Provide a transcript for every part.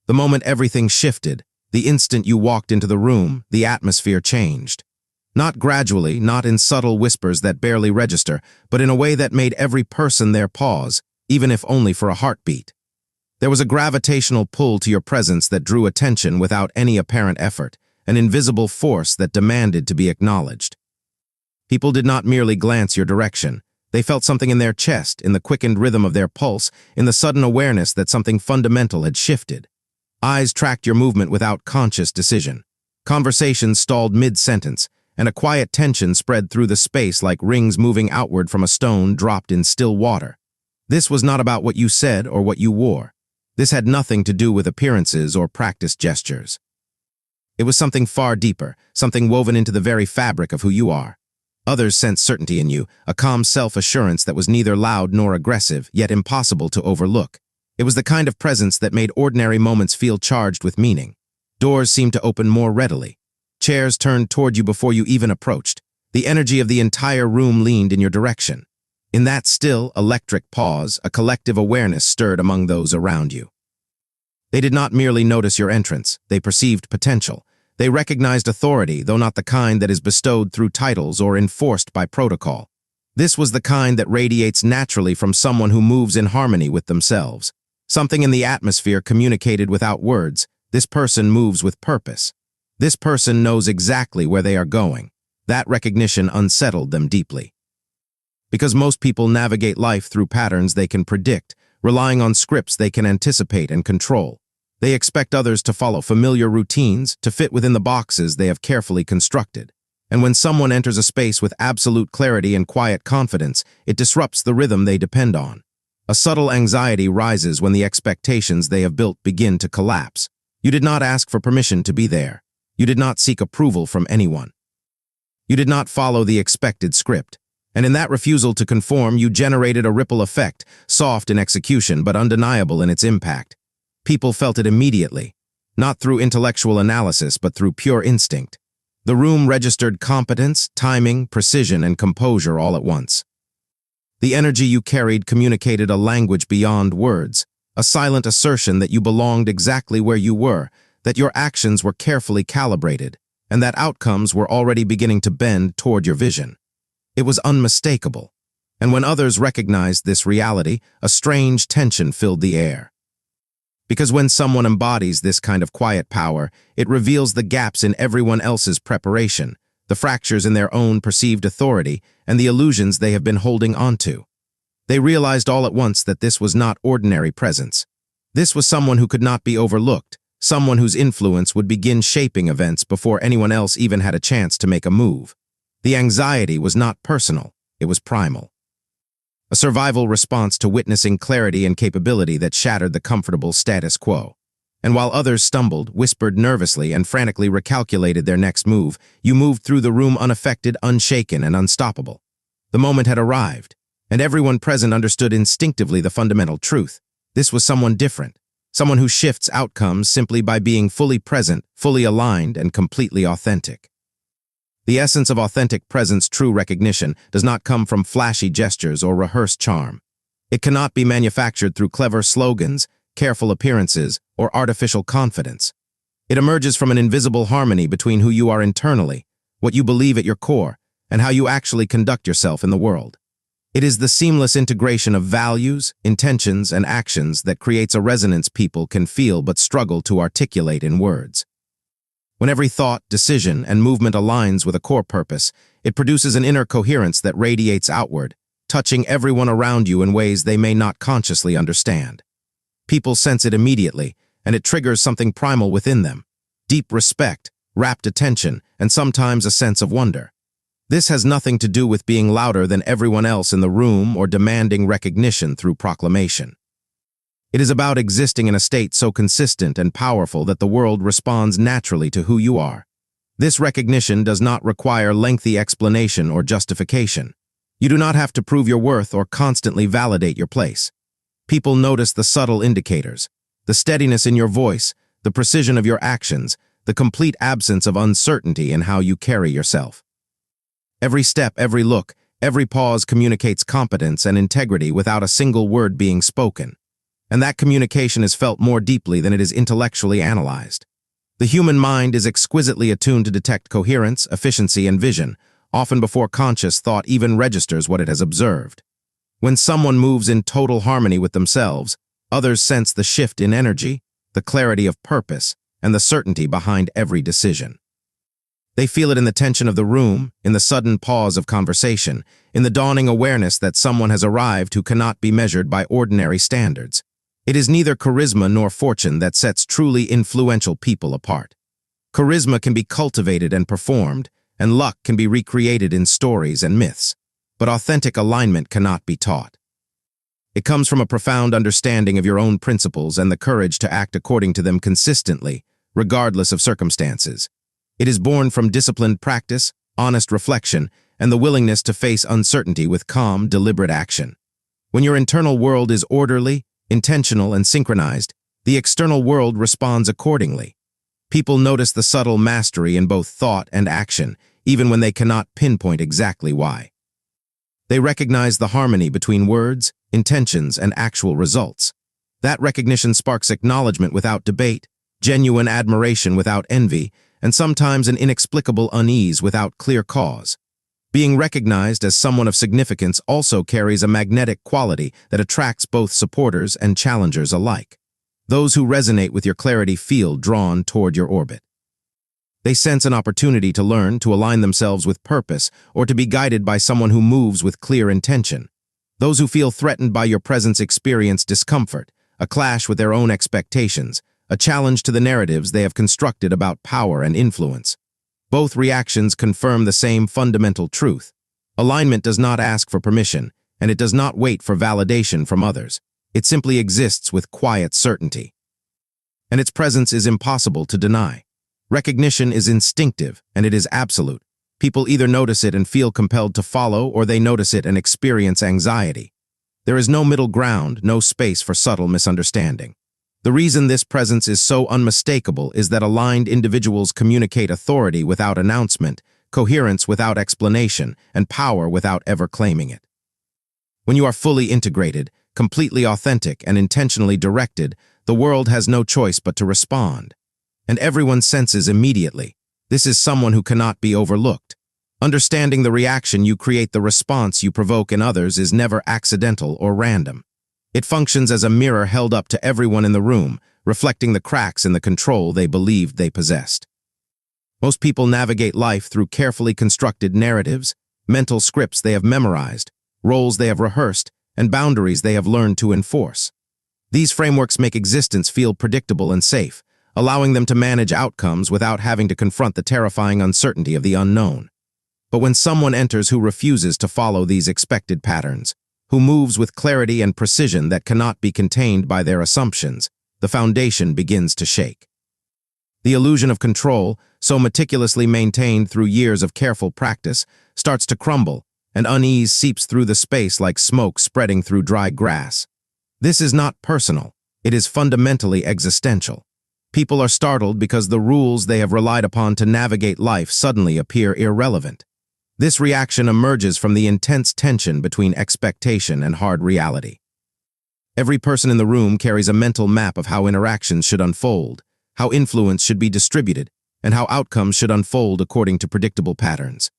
The moment everything shifted, the instant you walked into the room, the atmosphere changed. Not gradually, not in subtle whispers that barely register, but in a way that made every person there pause, even if only for a heartbeat. There was a gravitational pull to your presence that drew attention without any apparent effort, an invisible force that demanded to be acknowledged. People did not merely glance your direction. They felt something in their chest, in the quickened rhythm of their pulse, in the sudden awareness that something fundamental had shifted. Eyes tracked your movement without conscious decision. Conversations stalled mid-sentence, and a quiet tension spread through the space like rings moving outward from a stone dropped in still water. This was not about what you said or what you wore. This had nothing to do with appearances or practiced gestures. It was something far deeper, something woven into the very fabric of who you are. Others sensed certainty in you, a calm self-assurance that was neither loud nor aggressive, yet impossible to overlook. It was the kind of presence that made ordinary moments feel charged with meaning. Doors seemed to open more readily. Chairs turned toward you before you even approached. The energy of the entire room leaned in your direction. In that still, electric pause, a collective awareness stirred among those around you. They did not merely notice your entrance, they perceived potential. They recognized authority, though not the kind that is bestowed through titles or enforced by protocol. This was the kind that radiates naturally from someone who moves in harmony with themselves. Something in the atmosphere communicated without words. This person moves with purpose. This person knows exactly where they are going. That recognition unsettled them deeply. Because most people navigate life through patterns they can predict, relying on scripts they can anticipate and control. They expect others to follow familiar routines, to fit within the boxes they have carefully constructed. And when someone enters a space with absolute clarity and quiet confidence, it disrupts the rhythm they depend on. A subtle anxiety rises when the expectations they have built begin to collapse. You did not ask for permission to be there. You did not seek approval from anyone. You did not follow the expected script. And in that refusal to conform, you generated a ripple effect, soft in execution but undeniable in its impact. People felt it immediately, not through intellectual analysis but through pure instinct. The room registered competence, timing, precision, and composure all at once. The energy you carried communicated a language beyond words, a silent assertion that you belonged exactly where you were, that your actions were carefully calibrated, and that outcomes were already beginning to bend toward your vision. It was unmistakable, and when others recognized this reality, a strange tension filled the air. Because when someone embodies this kind of quiet power, it reveals the gaps in everyone else's preparation, the fractures in their own perceived authority, and the illusions they have been holding onto. They realized all at once that this was not ordinary presence. This was someone who could not be overlooked, someone whose influence would begin shaping events before anyone else even had a chance to make a move. The anxiety was not personal, it was primal. A survival response to witnessing clarity and capability that shattered the comfortable status quo. And while others stumbled, whispered nervously, and frantically recalculated their next move, you moved through the room unaffected, unshaken, and unstoppable. The moment had arrived, and everyone present understood instinctively the fundamental truth. This was someone different, someone who shifts outcomes simply by being fully present, fully aligned, and completely authentic. The essence of authentic presence, true recognition, does not come from flashy gestures or rehearsed charm. It cannot be manufactured through clever slogans, careful appearances, or artificial confidence. It emerges from an invisible harmony between who you are internally, what you believe at your core, and how you actually conduct yourself in the world. It is the seamless integration of values, intentions, and actions that creates a resonance people can feel but struggle to articulate in words. When every thought, decision, and movement aligns with a core purpose, it produces an inner coherence that radiates outward, touching everyone around you in ways they may not consciously understand. People sense it immediately, and it triggers something primal within them: deep respect, rapt attention, and sometimes a sense of wonder. This has nothing to do with being louder than everyone else in the room or demanding recognition through proclamation. It is about existing in a state so consistent and powerful that the world responds naturally to who you are. This recognition does not require lengthy explanation or justification. You do not have to prove your worth or constantly validate your place. People notice the subtle indicators, the steadiness in your voice, the precision of your actions, the complete absence of uncertainty in how you carry yourself. Every step, every look, every pause communicates competence and integrity without a single word being spoken. and that communication is felt more deeply than it is intellectually analyzed. The human mind is exquisitely attuned to detect coherence, efficiency, and vision, often before conscious thought even registers what it has observed. When someone moves in total harmony with themselves, others sense the shift in energy, the clarity of purpose, and the certainty behind every decision. They feel it in the tension of the room, in the sudden pause of conversation, in the dawning awareness that someone has arrived who cannot be measured by ordinary standards. It is neither charisma nor fortune that sets truly influential people apart. Charisma can be cultivated and performed, and luck can be recreated in stories and myths, but authentic alignment cannot be taught. It comes from a profound understanding of your own principles and the courage to act according to them consistently, regardless of circumstances. It is born from disciplined practice, honest reflection, and the willingness to face uncertainty with calm, deliberate action. When your internal world is orderly, intentional, and synchronized, the external world responds accordingly. People notice the subtle mastery in both thought and action, even when they cannot pinpoint exactly why. They recognize the harmony between words, intentions, and actual results. That recognition sparks acknowledgement without debate, genuine admiration without envy, and sometimes an inexplicable unease without clear cause. Being recognized as someone of significance also carries a magnetic quality that attracts both supporters and challengers alike. Those who resonate with your clarity feel drawn toward your orbit. They sense an opportunity to learn, to align themselves with purpose, or to be guided by someone who moves with clear intention. Those who feel threatened by your presence experience discomfort, a clash with their own expectations, a challenge to the narratives they have constructed about power and influence. Both reactions confirm the same fundamental truth. Alignment does not ask for permission, and it does not wait for validation from others. It simply exists with quiet certainty. And its presence is impossible to deny. Recognition is instinctive, and it is absolute. People either notice it and feel compelled to follow, or they notice it and experience anxiety. There is no middle ground, no space for subtle misunderstanding. The reason this presence is so unmistakable is that aligned individuals communicate authority without announcement, coherence without explanation, and power without ever claiming it. When you are fully integrated, completely authentic, and intentionally directed, the world has no choice but to respond. And everyone senses immediately, this is someone who cannot be overlooked. Understanding the reaction you create, the response you provoke in others, is never accidental or random. It functions as a mirror held up to everyone in the room, reflecting the cracks in the control they believed they possessed. Most people navigate life through carefully constructed narratives, mental scripts they have memorized, roles they have rehearsed, and boundaries they have learned to enforce. These frameworks make existence feel predictable and safe, allowing them to manage outcomes without having to confront the terrifying uncertainty of the unknown. But when someone enters who refuses to follow these expected patterns, who moves with clarity and precision that cannot be contained by their assumptions, the foundation begins to shake. The illusion of control, so meticulously maintained through years of careful practice, starts to crumble, and unease seeps through the space like smoke spreading through dry grass. This is not personal, it is fundamentally existential. People are startled because the rules they have relied upon to navigate life suddenly appear irrelevant. This reaction emerges from the intense tension between expectation and hard reality. Every person in the room carries a mental map of how interactions should unfold, how influence should be distributed, and how outcomes should unfold according to predictable patterns.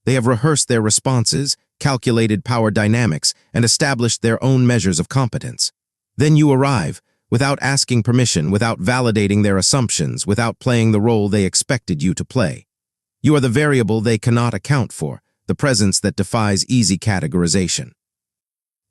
They have rehearsed their responses, calculated power dynamics, and established their own measures of competence. Then you arrive, without asking permission, without validating their assumptions, without playing the role they expected you to play. You are the variable they cannot account for, the presence that defies easy categorization.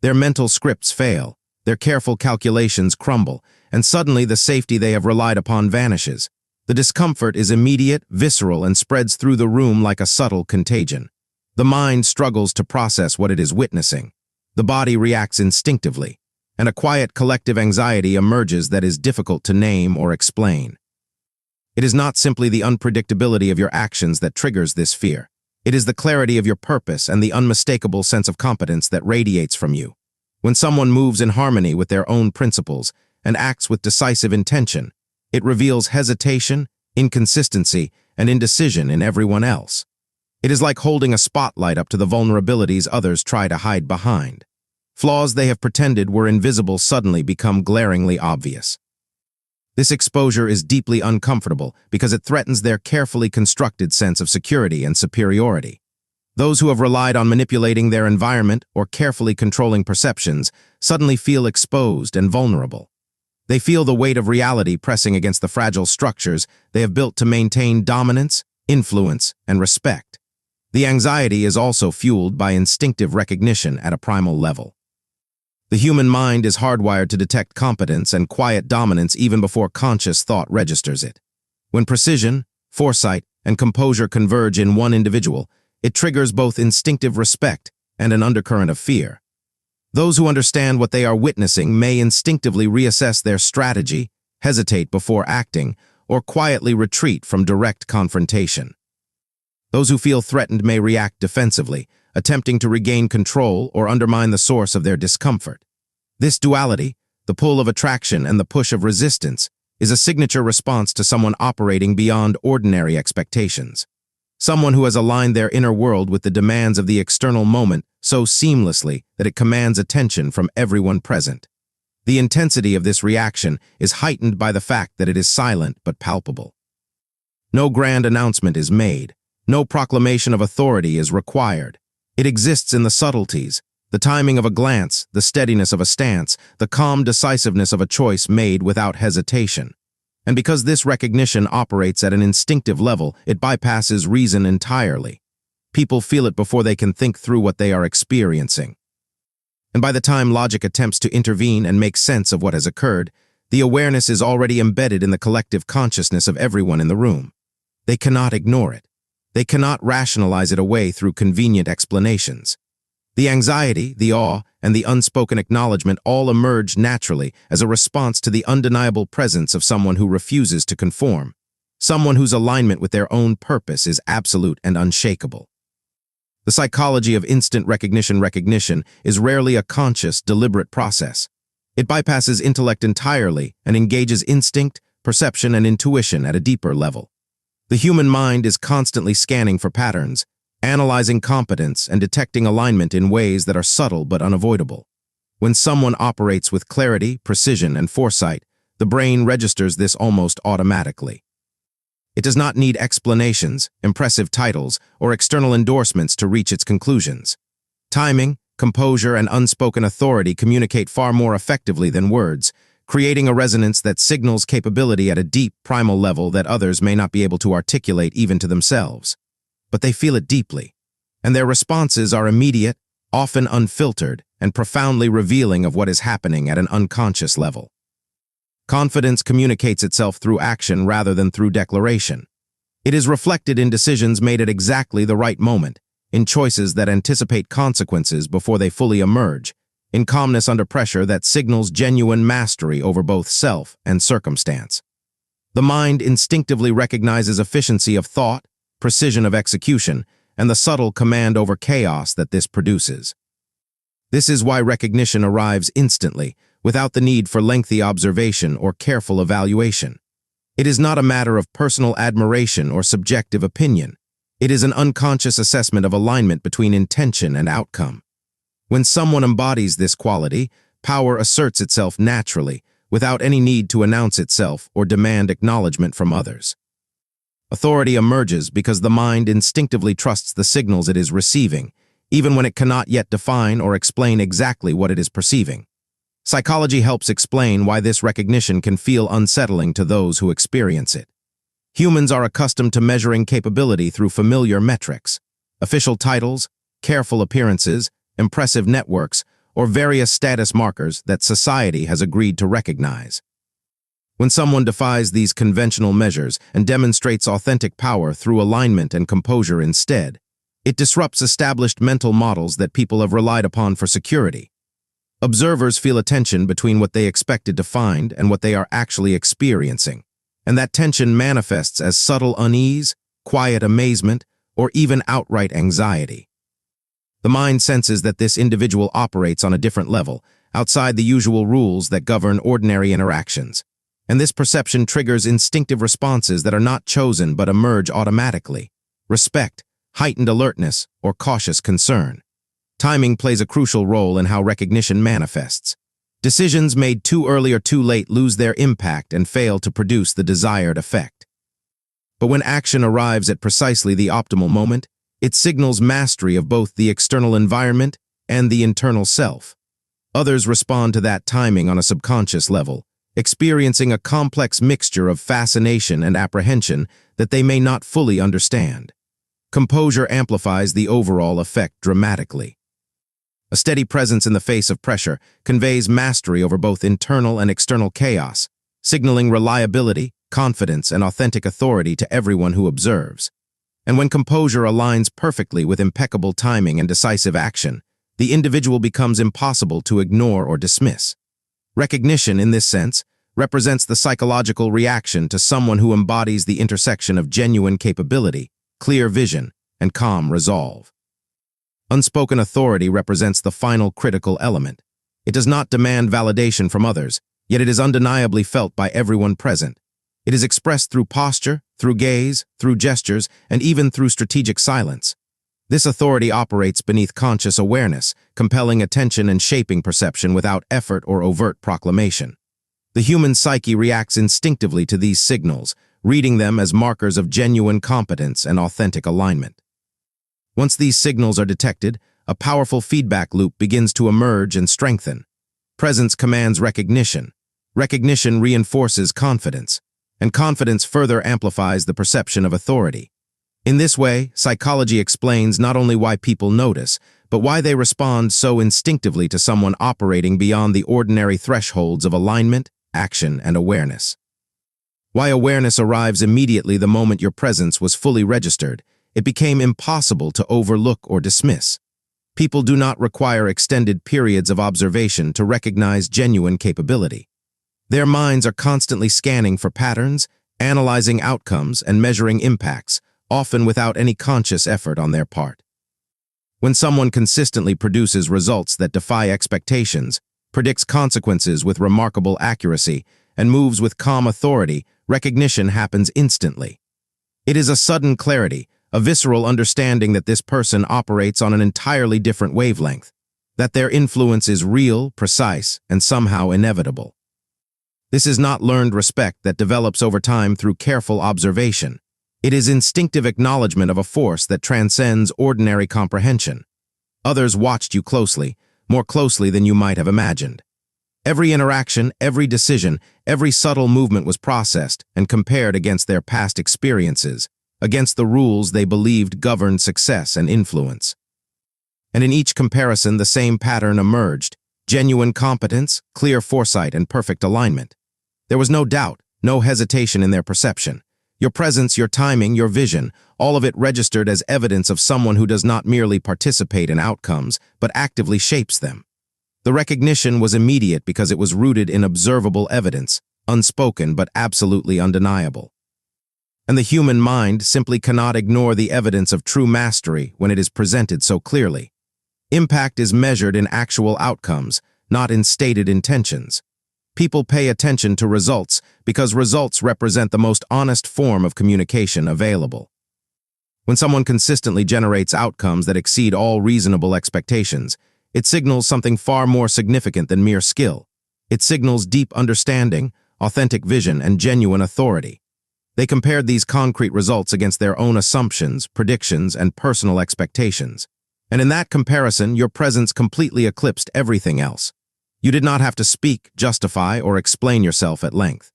Their mental scripts fail, their careful calculations crumble, and suddenly the safety they have relied upon vanishes. The discomfort is immediate, visceral, and spreads through the room like a subtle contagion. The mind struggles to process what it is witnessing. The body reacts instinctively, and a quiet collective anxiety emerges that is difficult to name or explain. It is not simply the unpredictability of your actions that triggers this fear. It is the clarity of your purpose and the unmistakable sense of competence that radiates from you. When someone moves in harmony with their own principles and acts with decisive intention, it reveals hesitation, inconsistency, and indecision in everyone else. It is like holding a spotlight up to the vulnerabilities others try to hide behind. Flaws they have pretended were invisible suddenly become glaringly obvious. This exposure is deeply uncomfortable because it threatens their carefully constructed sense of security and superiority. Those who have relied on manipulating their environment or carefully controlling perceptions suddenly feel exposed and vulnerable. They feel the weight of reality pressing against the fragile structures they have built to maintain dominance, influence, and respect. The anxiety is also fueled by instinctive recognition at a primal level. The human mind is hardwired to detect competence and quiet dominance even before conscious thought registers it. When precision, foresight, and composure converge in one individual, it triggers both instinctive respect and an undercurrent of fear. Those who understand what they are witnessing may instinctively reassess their strategy, hesitate before acting, or quietly retreat from direct confrontation. Those who feel threatened may react defensively, attempting to regain control or undermine the source of their discomfort. This duality, the pull of attraction and the push of resistance, is a signature response to someone operating beyond ordinary expectations. Someone who has aligned their inner world with the demands of the external moment so seamlessly that it commands attention from everyone present. The intensity of this reaction is heightened by the fact that it is silent but palpable. No grand announcement is made. No proclamation of authority is required. It exists in the subtleties, the timing of a glance, the steadiness of a stance, the calm decisiveness of a choice made without hesitation. And because this recognition operates at an instinctive level, it bypasses reason entirely. People feel it before they can think through what they are experiencing. And by the time logic attempts to intervene and make sense of what has occurred, the awareness is already embedded in the collective consciousness of everyone in the room. They cannot ignore it. They cannot rationalize it away through convenient explanations. The anxiety, the awe, and the unspoken acknowledgement all emerge naturally as a response to the undeniable presence of someone who refuses to conform, someone whose alignment with their own purpose is absolute and unshakable. The psychology of instant recognition is rarely a conscious, deliberate process. It bypasses intellect entirely and engages instinct, perception, and intuition at a deeper level. The human mind is constantly scanning for patterns, analyzing competence and detecting alignment in ways that are subtle but unavoidable. When someone operates with clarity, precision, and foresight, the brain registers this almost automatically. It does not need explanations, impressive titles, or external endorsements to reach its conclusions. Timing, composure, and unspoken authority communicate far more effectively than words, creating a resonance that signals capability at a deep, primal level that others may not be able to articulate even to themselves. But they feel it deeply, and their responses are immediate, often unfiltered, and profoundly revealing of what is happening at an unconscious level. Confidence communicates itself through action rather than through declaration. It is reflected in decisions made at exactly the right moment, in choices that anticipate consequences before they fully emerge, in calmness under pressure that signals genuine mastery over both self and circumstance. The mind instinctively recognizes efficiency of thought, precision of execution, and the subtle command over chaos that this produces. This is why recognition arrives instantly, without the need for lengthy observation or careful evaluation. It is not a matter of personal admiration or subjective opinion. It is an unconscious assessment of alignment between intention and outcome. When someone embodies this quality, power asserts itself naturally, without any need to announce itself or demand acknowledgement from others. Authority emerges because the mind instinctively trusts the signals it is receiving, even when it cannot yet define or explain exactly what it is perceiving. Psychology helps explain why this recognition can feel unsettling to those who experience it. Humans are accustomed to measuring capability through familiar metrics: official titles, careful appearances, impressive networks, or various status markers that society has agreed to recognize. When someone defies these conventional measures and demonstrates authentic power through alignment and composure instead, it disrupts established mental models that people have relied upon for security. Observers feel a tension between what they expected to find and what they are actually experiencing, and that tension manifests as subtle unease, quiet amazement, or even outright anxiety. The mind senses that this individual operates on a different level, outside the usual rules that govern ordinary interactions, and this perception triggers instinctive responses that are not chosen but emerge automatically: respect, heightened alertness, or cautious concern. Timing plays a crucial role in how recognition manifests. Decisions made too early or too late lose their impact and fail to produce the desired effect. But when action arrives at precisely the optimal moment, it signals mastery of both the external environment and the internal self. Others respond to that timing on a subconscious level, experiencing a complex mixture of fascination and apprehension that they may not fully understand. Composure amplifies the overall effect dramatically. A steady presence in the face of pressure conveys mastery over both internal and external chaos, signaling reliability, confidence, and authentic authority to everyone who observes. And when composure aligns perfectly with impeccable timing and decisive action, the individual becomes impossible to ignore or dismiss. Recognition, in this sense, represents the psychological reaction to someone who embodies the intersection of genuine capability, clear vision, and calm resolve. Unspoken authority represents the final critical element. It does not demand validation from others, yet it is undeniably felt by everyone present. It is expressed through posture, through gaze, through gestures, and even through strategic silence. This authority operates beneath conscious awareness, compelling attention and shaping perception without effort or overt proclamation. The human psyche reacts instinctively to these signals, reading them as markers of genuine competence and authentic alignment. Once these signals are detected, a powerful feedback loop begins to emerge and strengthen. Presence commands recognition. Recognition reinforces confidence, and confidence further amplifies the perception of authority. In this way, psychology explains not only why people notice, but why they respond so instinctively to someone operating beyond the ordinary thresholds of alignment, action, and awareness. Why awareness arrives immediately the moment your presence was fully registered. It became impossible to overlook or dismiss. People do not require extended periods of observation to recognize genuine capability. Their minds are constantly scanning for patterns, analyzing outcomes, and measuring impacts, often without any conscious effort on their part. When someone consistently produces results that defy expectations, predicts consequences with remarkable accuracy, and moves with calm authority, recognition happens instantly. It is a sudden clarity, a visceral understanding that this person operates on an entirely different wavelength, that their influence is real, precise, and somehow inevitable. This is not learned respect that develops over time through careful observation. It is instinctive acknowledgement of a force that transcends ordinary comprehension. Others watched you closely, more closely than you might have imagined. Every interaction, every decision, every subtle movement was processed and compared against their past experiences, against the rules they believed governed success and influence. And in each comparison, the same pattern emerged: genuine competence, clear foresight, and perfect alignment. There was no doubt, no hesitation in their perception. Your presence, your timing, your vision, all of it registered as evidence of someone who does not merely participate in outcomes, but actively shapes them. The recognition was immediate because it was rooted in observable evidence, unspoken but absolutely undeniable. And the human mind simply cannot ignore the evidence of true mastery when it is presented so clearly. Impact is measured in actual outcomes, not in stated intentions. People pay attention to results because results represent the most honest form of communication available. When someone consistently generates outcomes that exceed all reasonable expectations, it signals something far more significant than mere skill. It signals deep understanding, authentic vision, and genuine authority. They compared these concrete results against their own assumptions, predictions, and personal expectations. And in that comparison, your presence completely eclipsed everything else. You did not have to speak, justify, or explain yourself at length.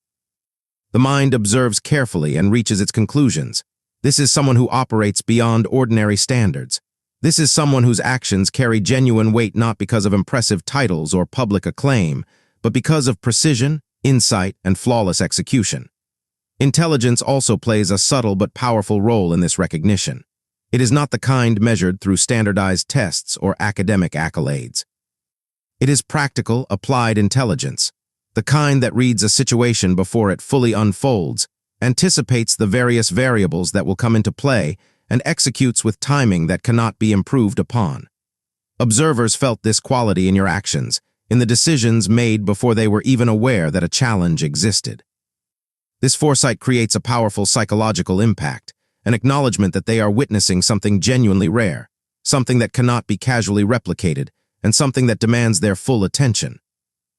The mind observes carefully and reaches its conclusions. This is someone who operates beyond ordinary standards. This is someone whose actions carry genuine weight not because of impressive titles or public acclaim, but because of precision, insight, and flawless execution. Intelligence also plays a subtle but powerful role in this recognition. It is not the kind measured through standardized tests or academic accolades. It is practical, applied intelligence, the kind that reads a situation before it fully unfolds, anticipates the various variables that will come into play, and executes with timing that cannot be improved upon. Observers felt this quality in your actions, in the decisions made before they were even aware that a challenge existed. This foresight creates a powerful psychological impact, an acknowledgement that they are witnessing something genuinely rare, something that cannot be casually replicated, and something that demands their full attention.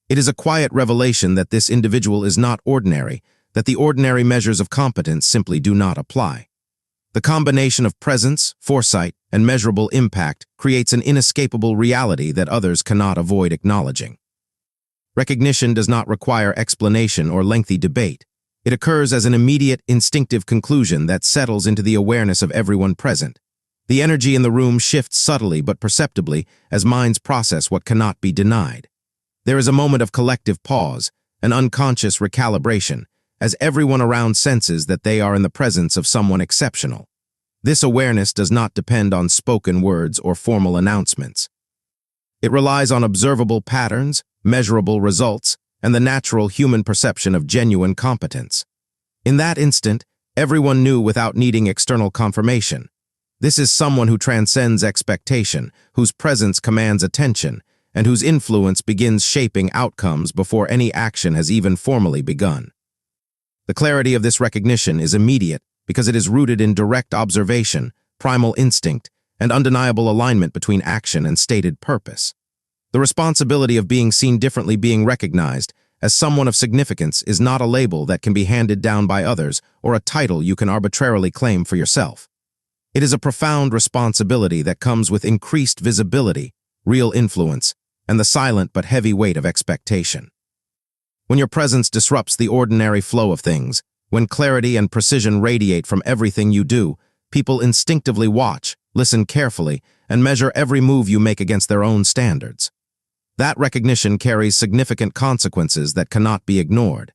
It is a quiet revelation that this individual is not ordinary, that the ordinary measures of competence simply do not apply. The combination of presence, foresight, and measurable impact creates an inescapable reality that others cannot avoid acknowledging. Recognition does not require explanation or lengthy debate. It occurs as an immediate, instinctive conclusion that settles into the awareness of everyone present. The energy in the room shifts subtly but perceptibly as minds process what cannot be denied. There is a moment of collective pause, an unconscious recalibration, as everyone around senses that they are in the presence of someone exceptional. This awareness does not depend on spoken words or formal announcements. It relies on observable patterns, measurable results, and the natural human perception of genuine competence. In that instant, everyone knew without needing external confirmation. This is someone who transcends expectation, whose presence commands attention, and whose influence begins shaping outcomes before any action has even formally begun. The clarity of this recognition is immediate because it is rooted in direct observation, primal instinct, and undeniable alignment between action and stated purpose. The responsibility of being seen differently, being recognized as someone of significance, is not a label that can be handed down by others or a title you can arbitrarily claim for yourself. It is a profound responsibility that comes with increased visibility, real influence, and the silent but heavy weight of expectation. When your presence disrupts the ordinary flow of things, when clarity and precision radiate from everything you do, people instinctively watch, listen carefully, and measure every move you make against their own standards. That recognition carries significant consequences that cannot be ignored.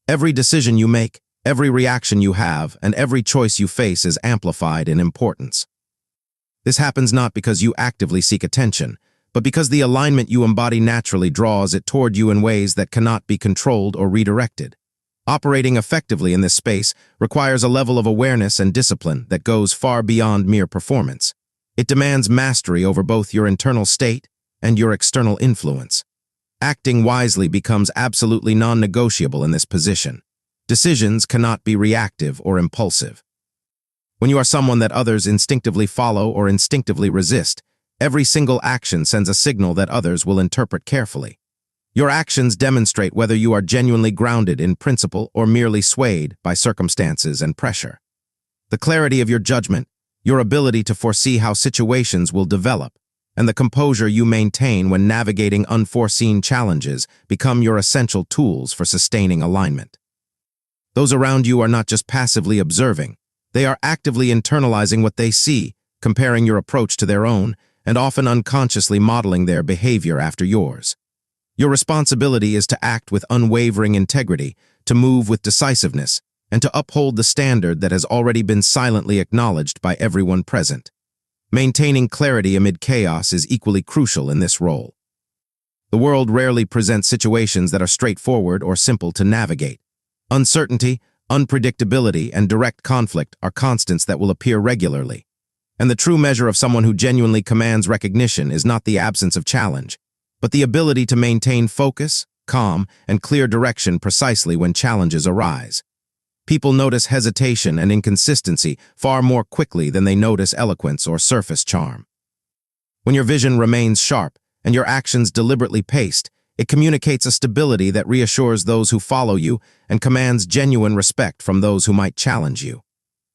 Every decision you make, every reaction you have, and every choice you face is amplified in importance. This happens not because you actively seek attention, but because the alignment you embody naturally draws it toward you in ways that cannot be controlled or redirected. Operating effectively in this space requires a level of awareness and discipline that goes far beyond mere performance. It demands mastery over both your internal state and your external influence. Acting wisely becomes absolutely non-negotiable in this position. Decisions cannot be reactive or impulsive. When you are someone that others instinctively follow or instinctively resist, every single action sends a signal that others will interpret carefully. Your actions demonstrate whether you are genuinely grounded in principle or merely swayed by circumstances and pressure. The clarity of your judgment, your ability to foresee how situations will develop, and the composure you maintain when navigating unforeseen challenges become your essential tools for sustaining alignment. Those around you are not just passively observing, they are actively internalizing what they see, comparing your approach to their own, and often unconsciously modeling their behavior after yours. Your responsibility is to act with unwavering integrity, to move with decisiveness, and to uphold the standard that has already been silently acknowledged by everyone present. Maintaining clarity amid chaos is equally crucial in this role. The world rarely presents situations that are straightforward or simple to navigate. Uncertainty, unpredictability, and direct conflict are constants that will appear regularly. And the true measure of someone who genuinely commands recognition is not the absence of challenge, but the ability to maintain focus, calm, and clear direction precisely when challenges arise. People notice hesitation and inconsistency far more quickly than they notice eloquence or surface charm. When your vision remains sharp and your actions deliberately paced, it communicates a stability that reassures those who follow you and commands genuine respect from those who might challenge you.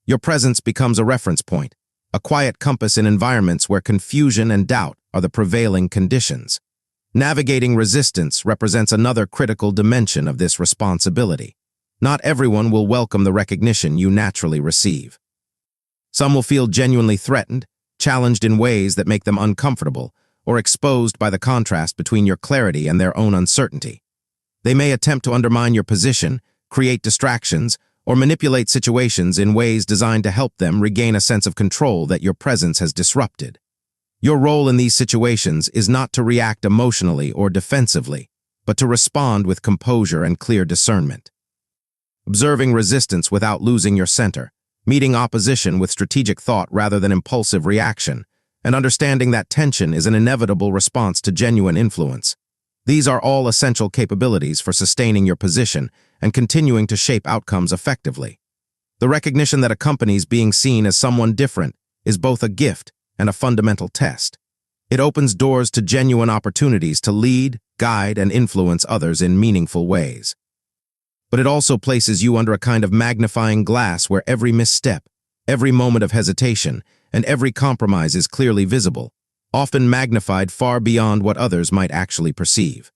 Your presence becomes a reference point, a quiet compass in environments where confusion and doubt are the prevailing conditions. Navigating resistance represents another critical dimension of this responsibility. Not everyone will welcome the recognition you naturally receive. Some will feel genuinely threatened, challenged in ways that make them uncomfortable, or exposed by the contrast between your clarity and their own uncertainty. They may attempt to undermine your position, create distractions, or manipulate situations in ways designed to help them regain a sense of control that your presence has disrupted. Your role in these situations is not to react emotionally or defensively, but to respond with composure and clear discernment. Observing resistance without losing your center, meeting opposition with strategic thought rather than impulsive reaction, and understanding that tension is an inevitable response to genuine influence. These are all essential capabilities for sustaining your position and continuing to shape outcomes effectively. The recognition that accompanies being seen as someone different is both a gift and a fundamental test. It opens doors to genuine opportunities to lead, guide, and influence others in meaningful ways. But it also places you under a kind of magnifying glass where every misstep, every moment of hesitation, and every compromise is clearly visible, often magnified far beyond what others might actually perceive.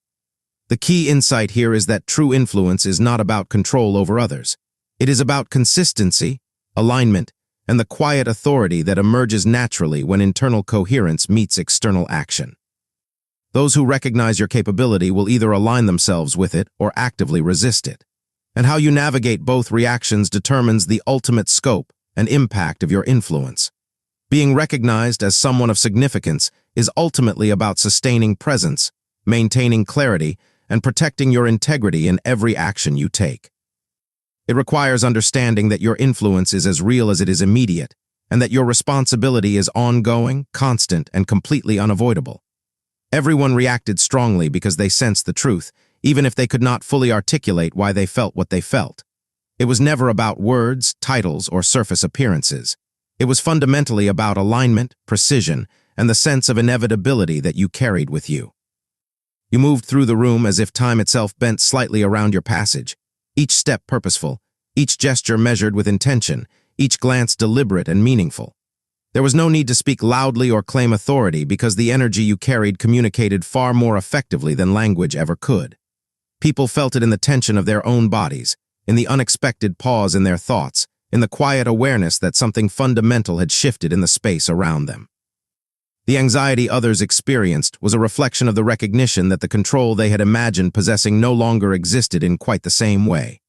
The key insight here is that true influence is not about control over others. It is about consistency, alignment, and the quiet authority that emerges naturally when internal coherence meets external action. Those who recognize your capability will either align themselves with it or actively resist it. And how you navigate both reactions determines the ultimate scope and impact of your influence. Being recognized as someone of significance is ultimately about sustaining presence, maintaining clarity, and protecting your integrity in every action you take. It requires understanding that your influence is as real as it is immediate, and that your responsibility is ongoing, constant, and completely unavoidable. Everyone reacted strongly because they sensed the truth, even if they could not fully articulate why they felt what they felt. It was never about words, titles, or surface appearances. It was fundamentally about alignment, precision, and the sense of inevitability that you carried with you. You moved through the room as if time itself bent slightly around your passage, each step purposeful, each gesture measured with intention, each glance deliberate and meaningful. There was no need to speak loudly or claim authority because the energy you carried communicated far more effectively than language ever could. People felt it in the tension of their own bodies, in the unexpected pause in their thoughts, in the quiet awareness that something fundamental had shifted in the space around them. The anxiety others experienced was a reflection of the recognition that the control they had imagined possessing no longer existed in quite the same way.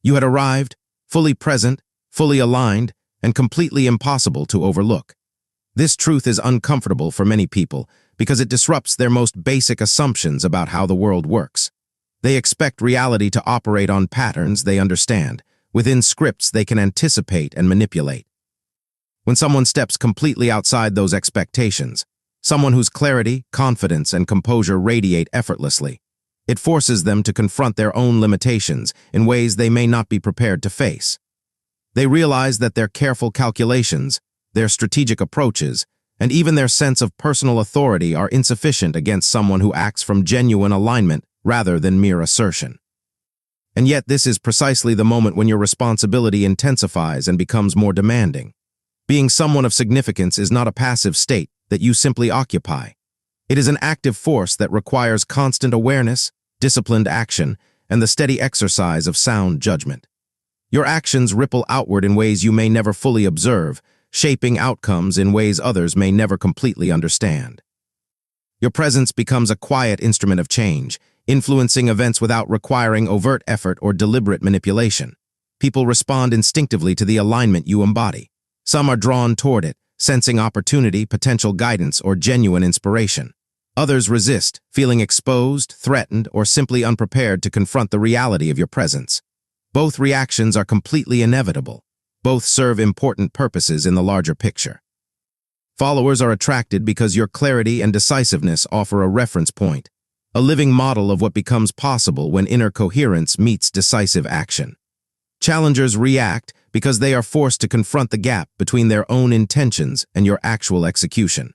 You had arrived, fully present, fully aligned, and completely impossible to overlook. This truth is uncomfortable for many people because it disrupts their most basic assumptions about how the world works. They expect reality to operate on patterns they understand, within scripts they can anticipate and manipulate. When someone steps completely outside those expectations, someone whose clarity, confidence, and composure radiate effortlessly, it forces them to confront their own limitations in ways they may not be prepared to face. They realize that their careful calculations, their strategic approaches, and even their sense of personal authority are insufficient against someone who acts from genuine alignment rather than mere assertion. And yet this is precisely the moment when your responsibility intensifies and becomes more demanding. Being someone of significance is not a passive state that you simply occupy. It is an active force that requires constant awareness, disciplined action, and the steady exercise of sound judgment. Your actions ripple outward in ways you may never fully observe, shaping outcomes in ways others may never completely understand. Your presence becomes a quiet instrument of change, influencing events without requiring overt effort or deliberate manipulation. People respond instinctively to the alignment you embody. Some are drawn toward it, sensing opportunity, potential guidance, or genuine inspiration. Others resist, feeling exposed, threatened, or simply unprepared to confront the reality of your presence. Both reactions are completely inevitable. Both serve important purposes in the larger picture. Followers are attracted because your clarity and decisiveness offer a reference point, a living model of what becomes possible when inner coherence meets decisive action. Challengers react because they are forced to confront the gap between their own intentions and your actual execution.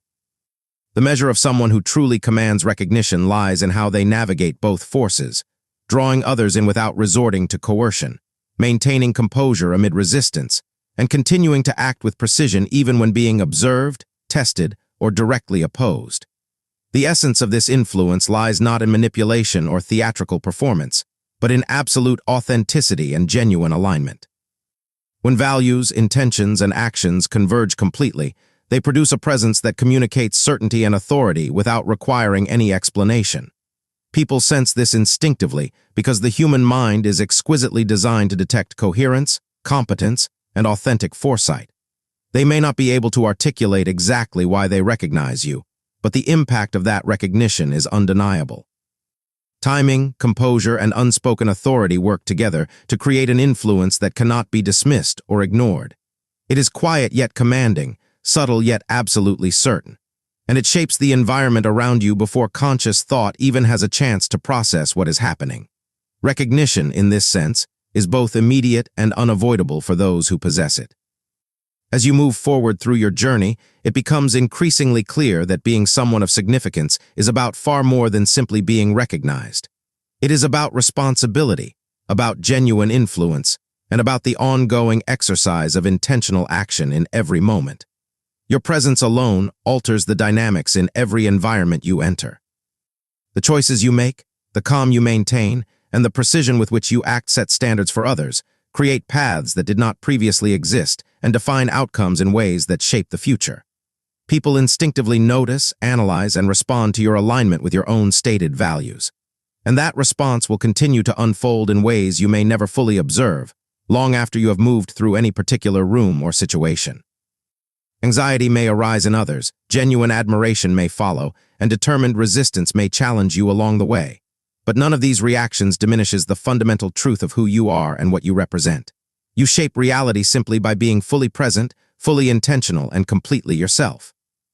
The measure of someone who truly commands recognition lies in how they navigate both forces, drawing others in without resorting to coercion, maintaining composure amid resistance, and continuing to act with precision even when being observed, tested, or directly opposed. The essence of this influence lies not in manipulation or theatrical performance, but in absolute authenticity and genuine alignment. When values, intentions, and actions converge completely, they produce a presence that communicates certainty and authority without requiring any explanation. People sense this instinctively because the human mind is exquisitely designed to detect coherence, competence, and authentic foresight. They may not be able to articulate exactly why they recognize you, but the impact of that recognition is undeniable. Timing, composure, and unspoken authority work together to create an influence that cannot be dismissed or ignored. It is quiet yet commanding, subtle yet absolutely certain, and it shapes the environment around you before conscious thought even has a chance to process what is happening. Recognition, in this sense, is both immediate and unavoidable for those who possess it. As you move forward through your journey, it becomes increasingly clear that being someone of significance is about far more than simply being recognized. It is about responsibility, about genuine influence, and about the ongoing exercise of intentional action in every moment. Your presence alone alters the dynamics in every environment you enter. The choices you make, the calm you maintain, and the precision with which you act set standards for others, create paths that did not previously exist, and define outcomes in ways that shape the future. People instinctively notice, analyze, and respond to your alignment with your own stated values. And that response will continue to unfold in ways you may never fully observe, long after you have moved through any particular room or situation. Anxiety may arise in others, genuine admiration may follow, and determined resistance may challenge you along the way. But none of these reactions diminishes the fundamental truth of who you are and what you represent. You shape reality simply by being fully present, fully intentional, and completely yourself.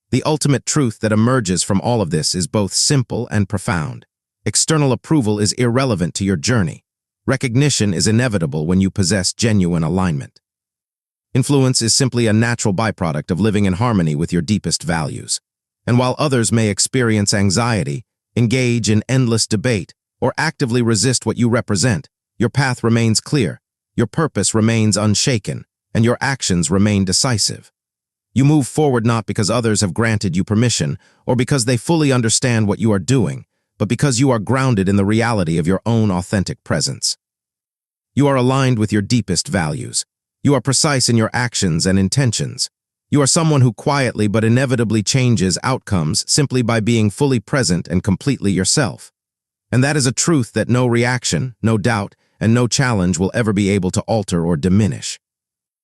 The ultimate truth that emerges from all of this is both simple and profound. External approval is irrelevant to your journey. Recognition is inevitable when you possess genuine alignment. Influence is simply a natural byproduct of living in harmony with your deepest values. And while others may experience anxiety, engage in endless debate, or actively resist what you represent, your path remains clear, your purpose remains unshaken, and your actions remain decisive. You move forward not because others have granted you permission, or because they fully understand what you are doing, but because you are grounded in the reality of your own authentic presence. You are aligned with your deepest values. You are precise in your actions and intentions. You are someone who quietly but inevitably changes outcomes simply by being fully present and completely yourself. And that is a truth that no reaction, no doubt, and no challenge will ever be able to alter or diminish.